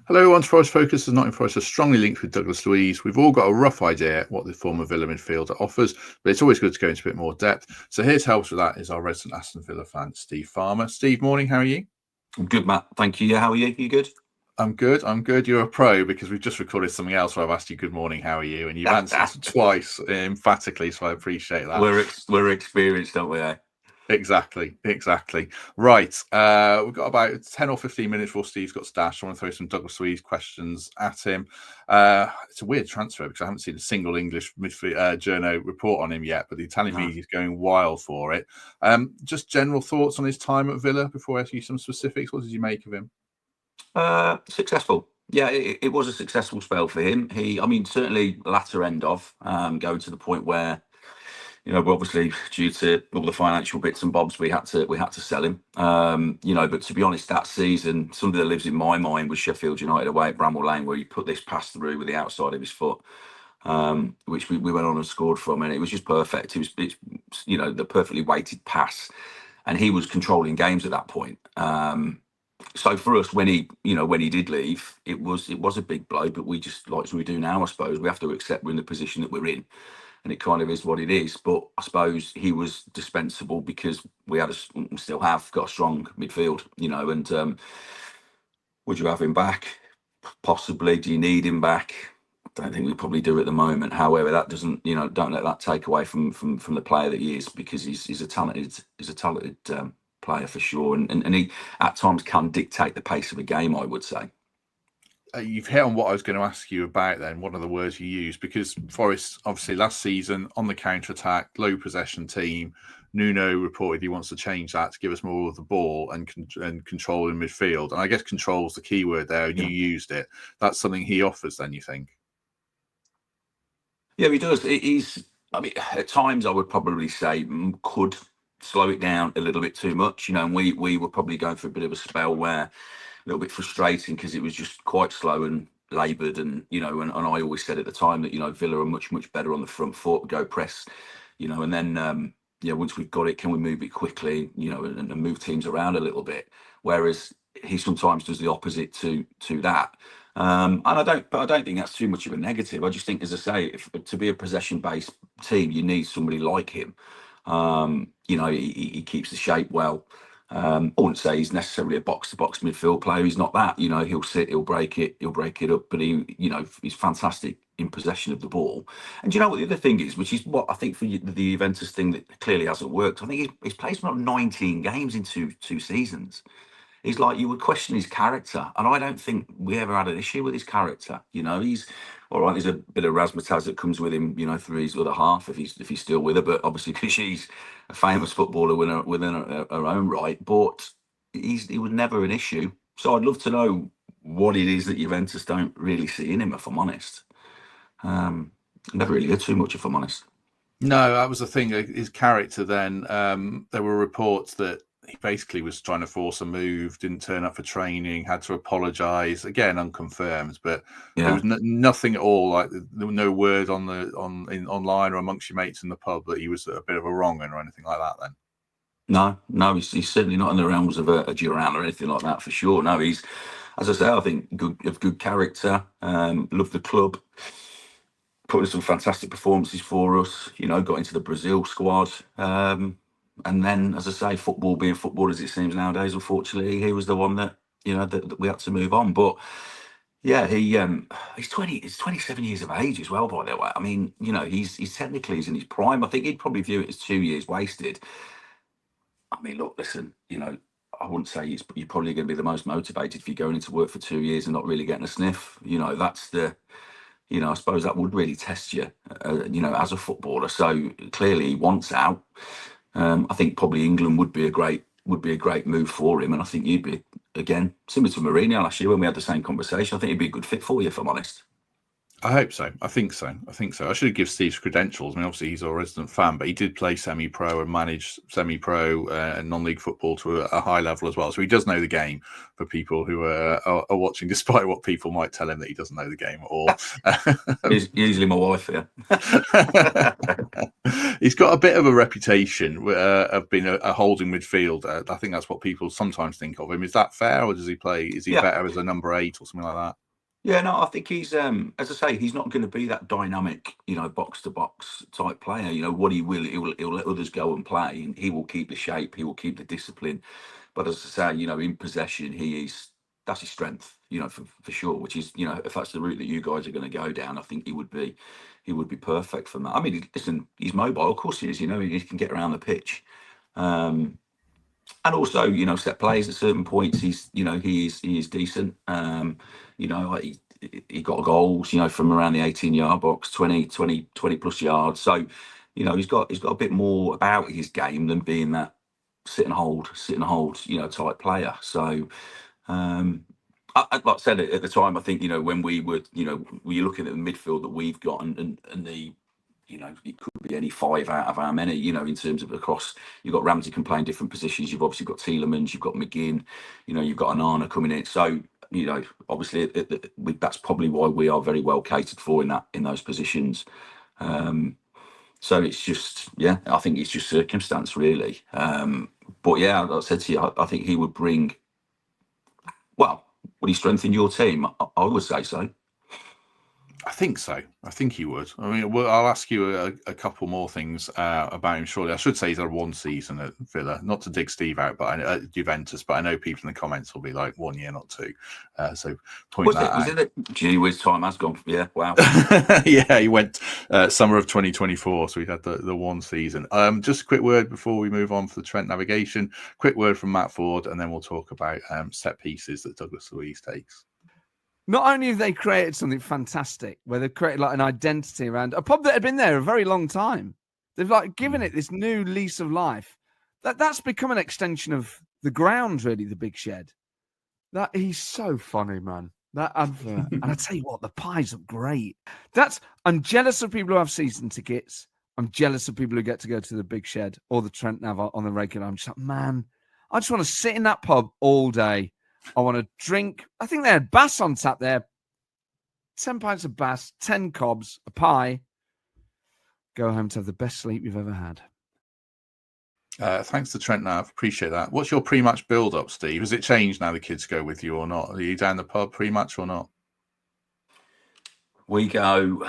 Hello, on Forest Focus is Nottingham Forest are strongly linked with Douglas Luiz. We've all got a rough idea what the former Villa midfielder offers, but it's always good to go into a bit more depth. So here to help us with that is our resident Aston Villa fan, Steve Farmer. Steve, morning, how are you? I'm good, Matt. Thank you. Yeah, how are you? You good? I'm good. You're a pro because we've just recorded something else where I've asked you good morning, how are you? And you've answered twice emphatically, so I appreciate that. We're experienced, don't we? Exactly. Right. We've got about 10 or 15 minutes before Steve's got stashed. I want to throw some Douglas Luiz questions at him. It's a weird transfer because I haven't seen a single English journo report on him yet, but the Italian media is going wild for it. Just general thoughts on his time at Villa before I ask you some specifics. What did you make of him? Successful. Yeah, it was a successful spell for him. Certainly latter end of going to the point where, obviously due to all the financial bits and bobs, we had to sell him. But to be honest, that season, something that lives in my mind was Sheffield United away at Bramall Lane, where he put this pass through with the outside of his foot, which we went on and scored from, and it was just perfect. It's the perfectly weighted pass, and he was controlling games at that point. So for us, when he did leave, it was a big blow. But we just, like as we do now, I suppose we have to accept we're in the position that we're in, and it kind of is what it is. But I suppose he was dispensable because we still have got a strong midfield, And would you have him back? Possibly. Do you need him back? I don't think we probably do at the moment. However, that doesn't, don't let that take away from the player that he is, because he's a talented player for sure, and he at times can dictate the pace of a game, I would say. You've hit on what I was going to ask you about then, one of the words you used, because Forest, obviously last season, on the counter-attack, low possession team. Nuno reported he wants to change that to give us more of the ball and control in midfield. And I guess control is the key word there, and you used it. That's something he offers then, you think? Yeah, he does. At times I would probably say could slow it down a little bit too much, and we were probably going through a bit of a spell where a little bit frustrating because it was just quite slow and laboured, and and I always said at the time that Villa are much better on the front foot, go press, and then once we've got it, can we move it quickly, and move teams around a little bit, whereas he sometimes does the opposite to that. And I don't think that's too much of a negative. I just think, as I say, to be a possession-based team, you need somebody like him. He keeps the shape well. I wouldn't say he's necessarily a box-to-box midfield player. He's not that. He'll sit, he'll break it up, but he's fantastic in possession of the ball. And what the other thing is, which is what I think for the Juventus thing that clearly hasn't worked. I think he's played not 19 games in two seasons. He's like, you would question his character, and I don't think we ever had an issue with his character. He's all right. There's a bit of razzmatazz that comes with him, through his other half if he's still with her. But obviously, because she's a famous footballer within her own right. But he was never an issue. So I'd love to know what it is that Juventus don't really see in him, if I'm honest. Never really heard too much, if I'm honest. No, that was the thing. His character then, there were reports that he basically was trying to force a move, didn't turn up for training, had to apologise, again unconfirmed, but there was nothing at all, like there were no word online or amongst your mates in the pub that he was a bit of a wrong or anything like that then. No, he's certainly not in the realms of a Duran or anything like that, for sure. No, he's, as I say, I think good character, loved the club, put in some fantastic performances for us, got into the Brazil squad. And then, as I say, football being football as it seems nowadays, unfortunately, he was the one that, that we had to move on. But yeah, he's 27 years of age as well, by the way. I mean, he's technically he's in his prime. I think he'd probably view it as 2 years wasted. I mean, look, listen, I wouldn't say you're probably going to be the most motivated if you're going into work for 2 years and not really getting a sniff. That's the, I suppose that would really test you, as a footballer. So clearly he wants out. I think probably England would be a great move for him, and I think you'd be, again, similar to Mourinho last year when we had the same conversation. I think he'd be a good fit for you, if I'm honest. I hope so. I think so. I should give Steve's credentials. I mean, obviously he's a resident fan, but he did play semi-pro and manage semi-pro and non-league football to a high level as well. So he does know the game. For people who are watching, despite what people might tell him that he doesn't know the game at all. Usually my wife, yeah. He's got a bit of a reputation of being a holding midfielder. I think that's what people sometimes think of him. Is that fair, or does he play? Is he better as a number 8 or something like that? Yeah, no, I think he's, as I say, he's not going to be that dynamic, box to box type player. What he will let others go and play, and he will keep the shape, he will keep the discipline. But as I say, in possession, that's his strength, for sure. Which is, if that's the route that you guys are going to go down, I think he would be perfect for that. I mean, listen, he's mobile, of course he is. He can get around the pitch. And also, set plays at certain points. He is decent. Like he got goals, from around the 18-yard box, 20 plus yards. So, he's got a bit more about his game than being that sit and hold, type player. So, like I said at the time, I think, when we were looking at the midfield that we've got and the, it could be any 5 out of our many, in terms of across. You've got Ramsey can play in different positions. You've obviously got Tielemans, you've got McGinn, you've got Onana coming in. So, obviously that's probably why we are very well catered for in those positions. So it's just, I think it's just circumstance really. But yeah, like I said to you, I think he would bring. Well, would he strengthen your team? I would say so. I think so. I think he would. I mean, I'll ask you a couple more things about him shortly. I should say he's had 1 season at Villa. Not to dig Steve out, but at Juventus. But I know people in the comments will be like 1 year, not 2. So point that out. Was it? Gee whiz, time has gone. Yeah, wow. Yeah, he went summer of 2024, so he had the 1 season. Just a quick word before we move on for the Trent navigation. Quick word from Matt Ford, and then we'll talk about set pieces that Douglas Luiz takes. Not only have they created something fantastic, where they've created like an identity around a pub that had been there a very long time. They've like given it this new lease of life. That's become an extension of the ground, really, the Big Shed. That he's so funny, man. That advert. And I tell you what, the pies look great. I'm jealous of people who have season tickets. I'm jealous of people who get to go to the Big Shed or the Trent Nav on the regular. I'm just like, man, I just want to sit in that pub all day. I want to drink. I think they had Bass on tap there. 10 pints of Bass, 10 cobs, a pie. Go home to have the best sleep you've ever had. Thanks to Trent Nav. Appreciate that. What's your pre-match build-up, Steve? Has it changed now the kids go with you or not? Are you down the pub pre-match or not? We go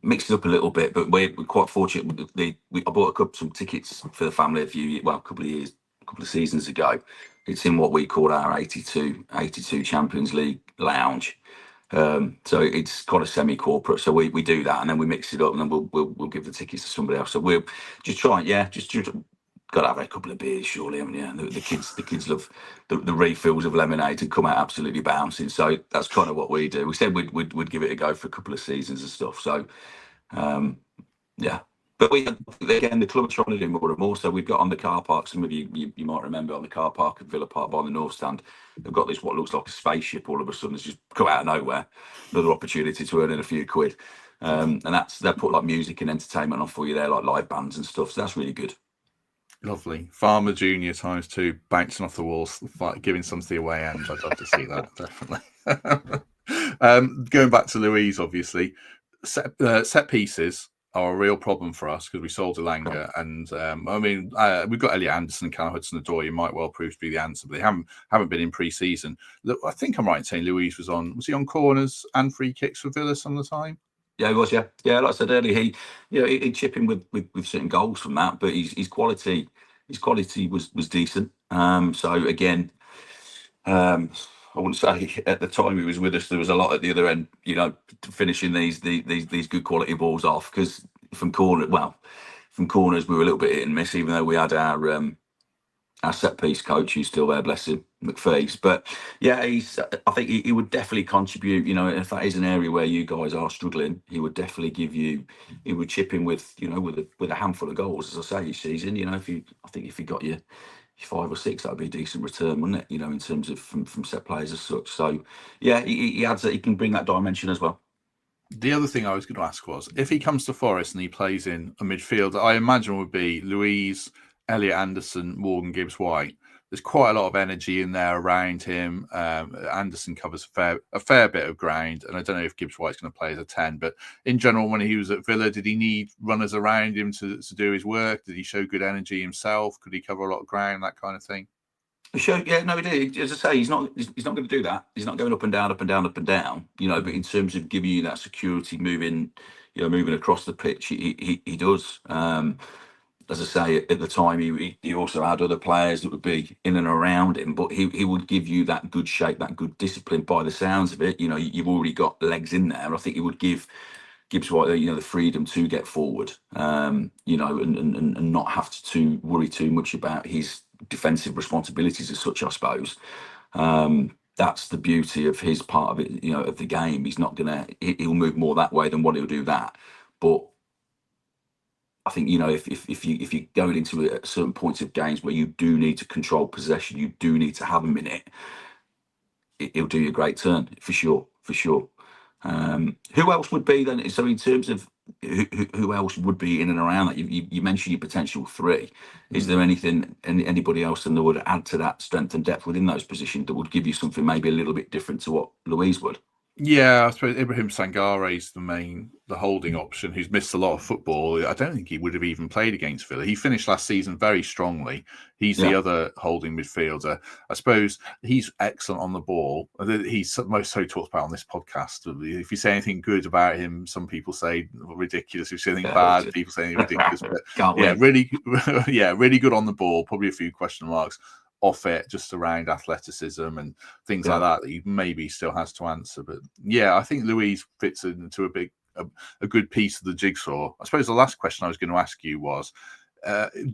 mix it up a little bit, but we're quite fortunate. I bought some tickets for the family a couple of seasons ago. It's in what we call our 82 Champions League lounge. So it's got a semi-corporate. So we do that, and then we mix it up, and then we'll give the tickets to somebody else. So we'll just try, just got to have a couple of beers, surely, haven't you? The kids love the refills of lemonade and come out absolutely bouncing. So that's kind of what we do. We said we'd give it a go for a couple of seasons and stuff. So yeah. But the club are trying to do more and more. So we've got on the car park, some of you might remember on the car park at Villa Park by the North Stand, they've got this what looks like a spaceship all of a sudden. It's just come out of nowhere. Another opportunity to earn in a few quid. And they'll put like music and entertainment on for you there, like live bands and stuff. So that's really good. Lovely. Farmer Junior ×2 bouncing off the walls, giving some to the away end. I'd love to see that, definitely. Going back to Luiz, obviously, set pieces are a real problem for us because we sold Elanga, and we've got Elliot Anderson and Callum Hudson-Odoi, who might well prove to be the answer, but they haven't been in pre-season. Look, I think I'm right in saying Luiz was he on corners and free kicks for Villa some of the time? Yeah, he was. Yeah. Like I said earlier, he'd chip in with certain goals from that, but his quality was decent. So again, I wouldn't say at the time he was with us there was a lot at the other end, finishing these good quality balls off, because from corners we were a little bit hit and miss, even though we had our set piece coach who's still there, bless him, McPhee. But yeah, I think he would definitely contribute. If that is an area where you guys are struggling, he would definitely he would chip in with with a handful of goals, as I say, each season. If you got your 5 or 6, that'd be a decent return, wouldn't it? In terms of from set players as such. So yeah, he adds that he can bring that dimension as well. The other thing I was going to ask was, if he comes to Forest and he plays in a midfield, I imagine would be Luiz, Elliot Anderson, Morgan Gibbs-White. There's quite a lot of energy in there around him. Anderson covers a fair bit of ground, and I don't know if Gibbs-White's going to play as a 10, but in general, when he was at Villa, did he need runners around him to do his work? Did he show good energy himself? Could he cover a lot of ground, that kind of thing? Yeah, no, he did. As I say, he's not going to do that. He's not going up and down, up and down, up and down. But in terms of giving you that security, moving across the pitch, he does. As I say, at the time, he also had other players that would be in and around him, but he would give you that good shape, that good discipline. By the sounds of it, you've already got legs in there. I think he would give Gibbs-White, the freedom to get forward, and not have to worry too much about his defensive responsibilities as such, I suppose. That's the beauty of his part of it, of the game. He'll move more that way than what he'll do that. But I think, if you're going into a certain points of games where you do need to control possession, you do need to have him in it, it'll do you a great turn, for sure. Who else would be then? So in terms of who else would be in and around that, you mentioned your potential 3. Is there anybody else that would add to that strength and depth within those positions that would give you something maybe a little bit different to what Luiz would? Yeah, I suppose Ibrahim Sangare is the holding option, who's missed a lot of football. I don't think he would have even played against Villa. He finished last season very strongly. He's the other holding midfielder. I suppose he's excellent on the ball. He's most so talked about on this podcast. If you say anything good about him, some people say ridiculous. If you say anything bad, people say anything ridiculous. But really good on the ball. Probably a few question marks off it, just around athleticism and things like that he maybe still has to answer. But yeah, I think Luiz fits into a good piece of the jigsaw. I suppose the last question I was going to ask you was,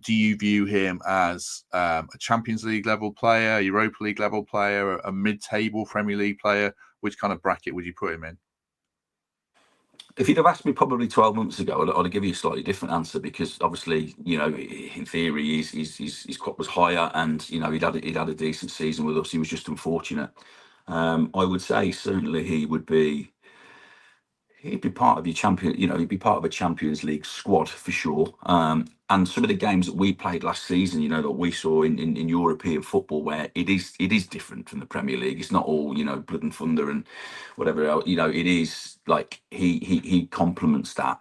do you view him as a Champions League level player, Europa League level player, a mid-table Premier League player? Which kind of bracket would you put him in? If you'd have asked me probably 12 months ago, I'd have given you a slightly different answer, because obviously, in theory, his crop was higher, and he'd had a decent season with us. He was just unfortunate. I would say certainly he'd be part of your champion. He'd be part of a Champions League squad for sure. And some of the games that we played last season, that we saw in European football, where it is different from the Premier League. It's not all blood and thunder and whatever else. It is like he complements that.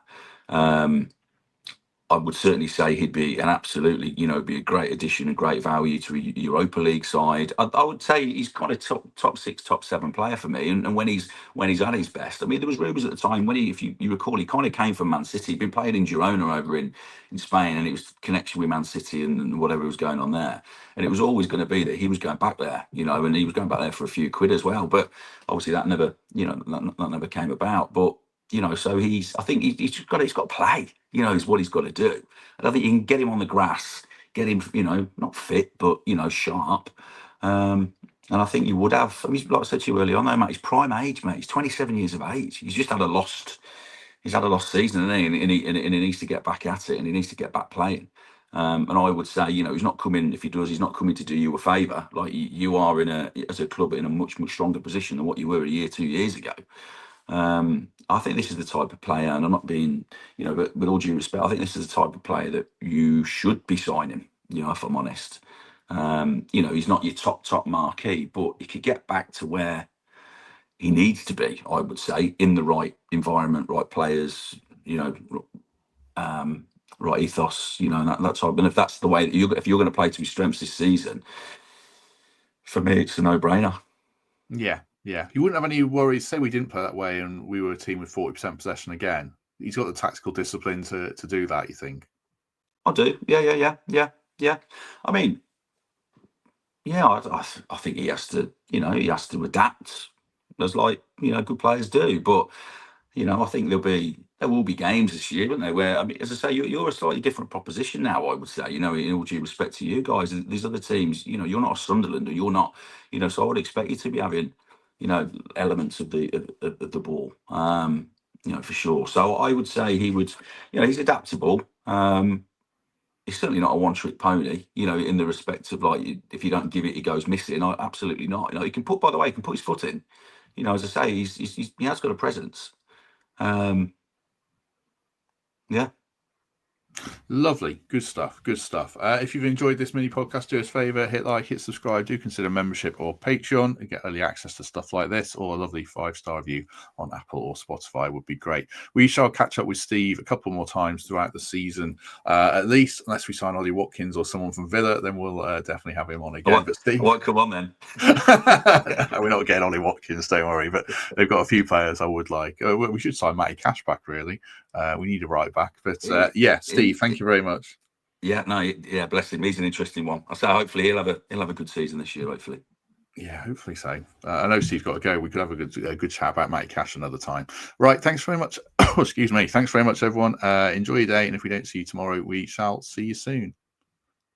I would certainly say he'd be an absolutely, be a great addition and great value to a Europa League side. I would say he's kind of top 6, top 7 player for me. And when he's at his best, I mean, there was rumours at the time when if you recall, he kind of came from Man City. He'd been playing in Girona over in Spain, and it was connection with Man City and whatever was going on there. And it was always going to be that he was going back there, and he was going back there for a few quid as well. But obviously that never, that never came about. But so I think he's got to play, is what he's got to do. And I think you can get him on the grass, get him, not fit, but, sharp. And I think you would have, I mean, like I said to you earlier on, though, mate, his prime age, mate, he's 27 years of age. He's just had a lost season, hasn't he? And he needs to get back at it, and he needs to get back playing. And I would say, he's not coming, if he does, he's not coming to do you a favour. Like you are as a club in a much, much stronger position than what you were a year, 2 years ago. I think this is the type of player, and I'm not being, but with all due respect, I think this is the type of player that you should be signing, if I'm honest. He's not your top marquee, but he could get back to where he needs to be, I would say, in the right environment, right players, right ethos, and that type. And if that's the way that if you're going to play to his strengths this season, for me, it's a no-brainer. Yeah. You wouldn't have any worries. Say we didn't play that way and we were a team with 40% possession again. He's got the tactical discipline to do that, you think? I do. Yeah. I mean, I think he has to, he has to adapt, as good players do. But, I think there will be games this year, won't there? Where, I mean, as I say, you're a slightly different proposition now, I would say, in all due respect to you guys. These other teams, you're not a Sunderland, or you're not, so I would expect you to be having, elements of the ball, for sure. So I would say he would, he's adaptable. He's certainly not a one-trick pony, in the respect of if you don't give it, he goes missing. Absolutely not. He can put his foot in. As I say, he has got a presence. Yeah. Lovely. Good stuff. Good stuff. If you've enjoyed this mini podcast, do us a favour, hit like, hit subscribe, do consider membership or Patreon and get early access to stuff like this, or a lovely 5-star review on Apple or Spotify would be great. We shall catch up with Steve a couple more times throughout the season, at least, unless we sign Ollie Watkins or someone from Villa, then we'll definitely have him on again. But Steve, I won't come on then. we're not getting Ollie Watkins, don't worry, but they've got a few players I would like. We should sign Matty Cash back, really. We need a right back, but Steve, thank you very much. Yeah, bless him. He's an interesting one. I say hopefully he'll have a good season this year. Hopefully. Yeah, hopefully so. I know Steve's got to go. We could have a good chat about Matty Cash another time. Right, thanks very much. Excuse me. Thanks very much, everyone. Enjoy your day, and if we don't see you tomorrow, we shall see you soon.